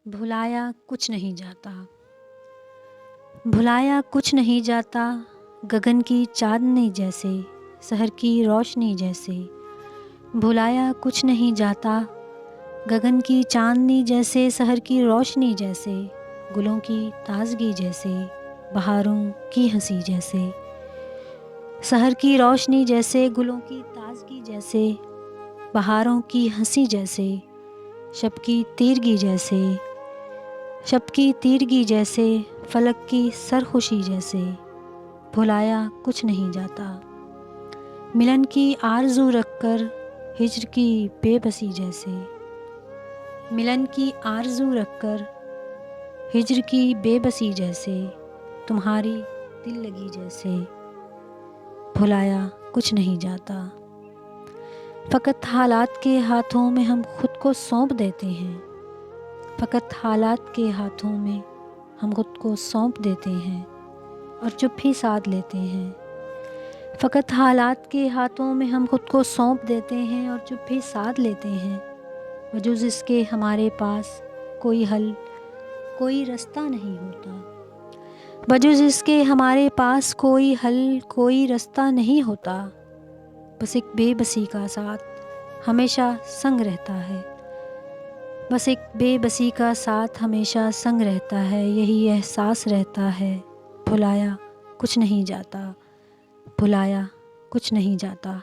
भुलाया कुछ नहीं जाता। भुलाया कुछ नहीं जाता, गगन की चांदनी जैसे, शहर की रोशनी जैसे। भुलाया कुछ नहीं जाता, गगन की चांदनी जैसे, शहर की रोशनी जैसे, गुलों की ताजगी जैसे, बहारों की हंसी जैसे। शहर की रोशनी जैसे, गुलों की ताजगी जैसे, बहारों की हंसी जैसे, शब की तीरगी जैसे, शब की तीरगी जैसे, फलक की सरखुशी जैसे। भुलाया कुछ नहीं जाता। मिलन की आरज़ू रखकर हिज्र की बेबसी जैसे। मिलन की आरज़ू रखकर हिज्र की बेबसी जैसे, तुम्हारी दिल लगी जैसे। भुलाया कुछ नहीं जाता। फ़कत हालात के हाथों में हम खुद को सौंप देते हैं। फ़कत हालात के हाथों में हम खुद को सौंप देते हैं और चुप ही साध लेते हैं। फ़कत हालात के हाथों में हम खुद को सौंप देते हैं और चुप ही साध लेते हैं। वजुज़ इसके हमारे पास कोई हल, कोई रास्ता नहीं होता। वजुज़ इसके हमारे पास कोई हल, कोई रास्ता नहीं होता। बस एक बेबसी का साथ हमेशा संग रहता है। बस एक बेबसी का साथ हमेशा संग रहता है, यही एहसास रहता है। भुलाया कुछ नहीं जाता। भुलाया कुछ नहीं जाता।